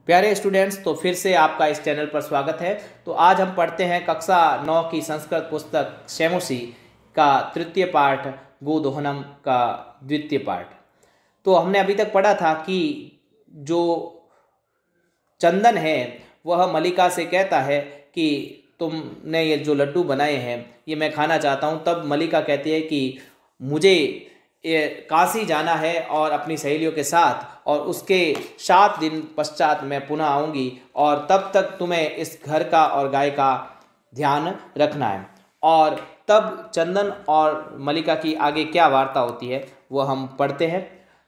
प्यारे स्टूडेंट्स, तो फिर से आपका इस चैनल पर स्वागत है। तो आज हम पढ़ते हैं कक्षा 9 की संस्कृत पुस्तक शैमोसी का तृतीय पाठ गोदोहनम का द्वितीय पाठ। तो हमने अभी तक पढ़ा था कि जो चंदन है वह मलिका से कहता है कि तुमने ये जो लड्डू बनाए हैं ये मैं खाना चाहता हूँ। तब मलिका कहती है कि मुझे ये काशी जाना है और अपनी सहेलियों के साथ, और उसके 7 दिन पश्चात मैं पुनः आऊँगी और तब तक तुम्हें इस घर का और गाय का ध्यान रखना है। और तब चंदन और मलिका की आगे क्या वार्ता होती है वो हम पढ़ते हैं।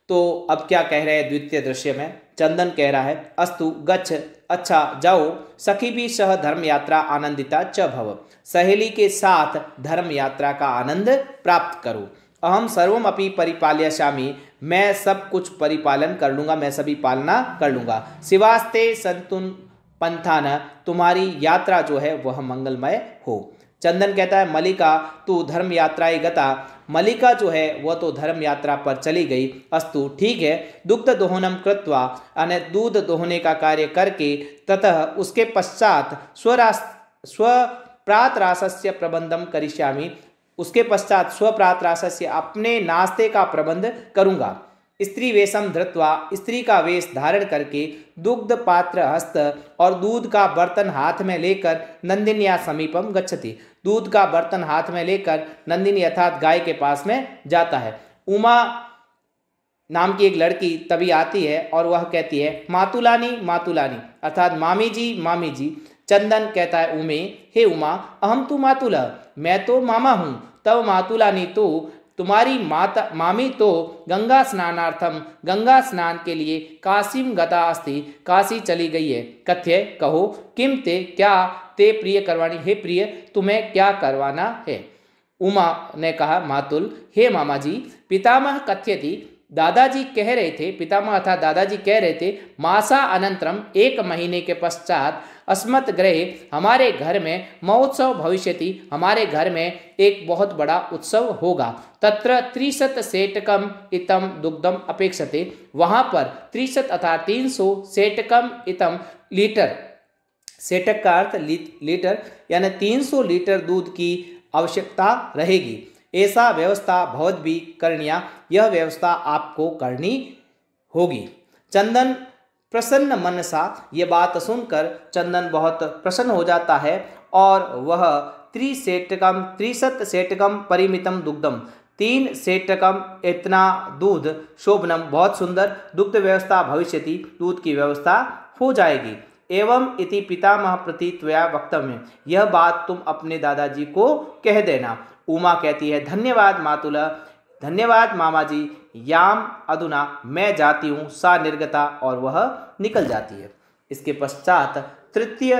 तो अब क्या कह रहे हैं द्वितीय दृश्य में। चंदन कह रहा है, अस्तु गच्छ, अच्छा जाओ, सखी भी सह धर्म यात्रा आनंदिता च भव, सहेली के साथ धर्म यात्रा का आनंद प्राप्त करो। अहम सर्वम अपि परिपालयिष्यामि, मैं सब कुछ परिपालन कर लूँगा, मैं सभी पालना कर लूँगा। शिवास्ते संतुन पंथान, तुम्हारी यात्रा जो है वह मंगलमय हो। चंदन कहता है, मलिका तू धर्म यात्राए गता, मलिका जो है वह तो धर्म यात्रा पर चली गई। अस्तु ठीक है, दुग्ध दोहनम कृत्वा, यानी दूध दोहने का कार्य करके, ततः उसके पश्चात स्वप्रातरासस्य प्रबंधम करिष्यामि, उसके पश्चात स्वप्रातरासस्य अपने नाश्ते का प्रबंध करूँगा। स्त्री वेशम धृत्वा, स्त्री का वेश धारण करके, दुग्ध पात्र हस्त, और दूध का बर्तन हाथ में लेकर, नंदिनिया समीपम गच्छति, दूध का बर्तन हाथ में लेकर नंदिनी अर्थात गाय के पास में जाता है। उमा नाम की एक लड़की तभी आती है और वह कहती है, मातुलानी मातुलानी, अर्थात मामी जी मामी जी। चंदन कहता है उमे, हे उमा, अहम तू मातुला, मैं तो मामा हूँ। तब मातुलानी, तो तुम्हारी माता मामी तो गंगा स्नानार्थम, गंगा स्नान के लिए काशीम गता अस्ति, काशी चली गई है। कथ्य, कहो, किम ते, क्या, ते प्रिय करवाणी, हे प्रिय तुम्हें क्या करवाना है। उमा ने कहा, मातुल, हे मामा जी, पितामह कथ्यति, दादाजी कह रहे थे, पितामह अर्थात दादाजी कह रहे थे, मासा अनंतरम, 1 महीने के पश्चात, अस्मत् गृहे, हमारे घर में, महोत्सव भविष्यति, हमारे घर में एक बहुत बड़ा उत्सव होगा। तत्र 30 सेटकम इतम दुग्धम अपेक्षते, वहाँ पर 30 अर्थात 300 सेटकम इतम लीटर, सेटक का अर्थ लीटर, यानी 300 लीटर दूध की आवश्यकता रहेगी। ऐसा व्यवस्था बहुत भी करनिया, यह व्यवस्था आपको करनी होगी। चंदन प्रसन्न मन सा, ये बात सुनकर चंदन बहुत प्रसन्न हो जाता है और वह 30 सेटकम परिमितम दुग्धम, 3 सेटकम इतना दूध, शोभनम बहुत सुंदर, दुग्ध व्यवस्था भविष्यति, दूध की व्यवस्था हो जाएगी। एवं इति पितामह प्रति त्वया वक्तव्य, यह बात तुम अपने दादाजी को कह देना। उमा कहती है, धन्यवाद मातुला, धन्यवाद मामा जी, याम अधुना, मैं जाती हूँ, सा निर्गता, और वह निकल जाती है। इसके पश्चात तृतीय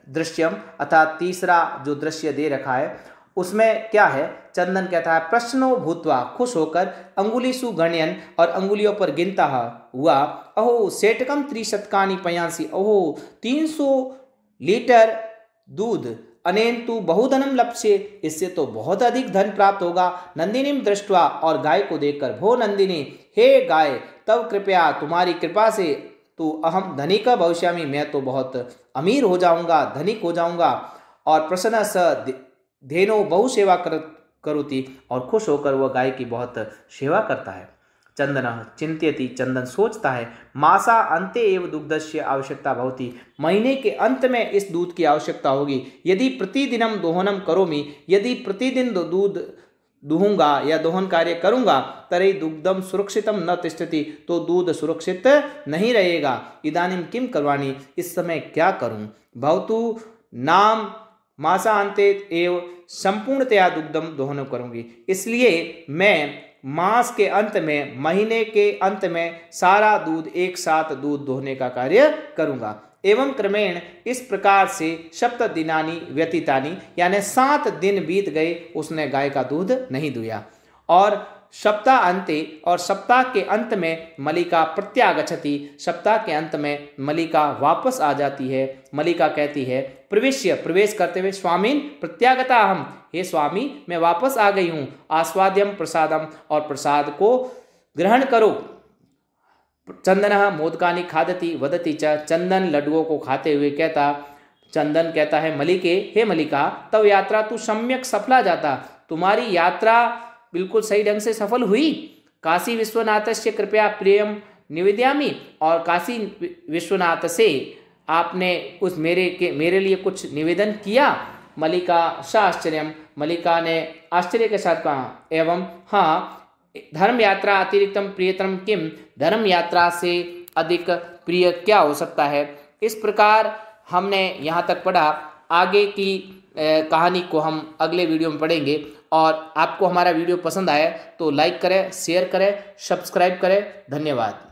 दृश्यम अर्थात तीसरा जो दृश्य दे रखा है उसमें क्या है। चंदन कहता है, प्रश्नो भूत्वा, खुश होकर, अंगुलीसु गणयन, और अंगुलियों पर गिनता हुआ, अहो सेटकम 30 पयांसी, अहो 300 लीटर दूध, अनेन तु बहुधनम लप्स्ये, इससे तो बहुत अधिक धन प्राप्त होगा। नंदिनीम दृष्ट्वा, और गाय को देखकर, भो नंदिनी, हे गाय, तब कृपया, तुम्हारी कृपा से, तो अहम धनिक भविष्यामि, मैं तो बहुत अमीर हो जाऊंगा, धनिक हो जाऊंगा। और प्रसन्न स धेनो बहु सेवा करोति, और खुश होकर वह गाय की बहुत सेवा करता है। चंदन चिंत्यति, चंदन सोचता है, मासा अंते एव दुग्धस्य आवश्यकता भवति, महीने के अंत में इस दूध की आवश्यकता होगी। यदि प्रतिदिनम दोहनम करोमि, यदि प्रतिदिन दूध दूहूंगा या दोहन कार्य करूंगा, तरे दुग्धम सुरक्षितम न तिष्ठति, तो दूध सुरक्षित नहीं रहेगा। इदानीम किम करवाणी, इस समय क्या करूं। भवतु नाम मासा अंते एव संपूर्णतया दुग्धम दोहन करूंगी, इसलिए मैं मास के अंत में, महीने के अंत में सारा दूध एक साथ दूध दोहने का कार्य करूंगा। एवं क्रमेण, इस प्रकार से, 7 दिनानि व्यतीतानि, यानी 7 दिन बीत गए, उसने गाय का दूध नहीं दुया। और सप्ताह अंते, और सप्ताह के अंत में, मलिका प्रत्यागच्छति, सप्ताह के अंत में मलिका वापस आ जाती है। मलिका कहती है, प्रवेश्य, प्रवेश करते हुए, स्वामीन प्रत्यागता हम, हे स्वामी मैं वापस आ गई हूँ। आस्वाद्यम प्रसादम, और प्रसाद को ग्रहण करो। चंदनः मोदकानि खादति वदति च, चंदन लड्डुओं को खाते हुए कहता, चंदन कहता है मलिके, हे मलिका, तव यात्रा तू सम्यक सफला जाता, तुम्हारी यात्रा बिल्कुल सही ढंग से सफल हुई। काशी विश्वनाथस्य कृपया प्रियम निवेदयामि, और काशी विश्वनाथ से आपने उस मेरे लिए कुछ निवेदन किया। मलिका साश्चर्यम, मलिका ने आश्चर्य के साथ कहा, एवं हाँ, धर्म यात्रा अतिरिक्तम प्रियतम किम, धर्म यात्रा से अधिक प्रिय क्या हो सकता है। इस प्रकार हमने यहाँ तक पढ़ा। आगे की कहानी को हम अगले वीडियो में पढ़ेंगे। और आपको हमारा वीडियो पसंद आए तो लाइक करें, शेयर करें, सब्सक्राइब करें। धन्यवाद।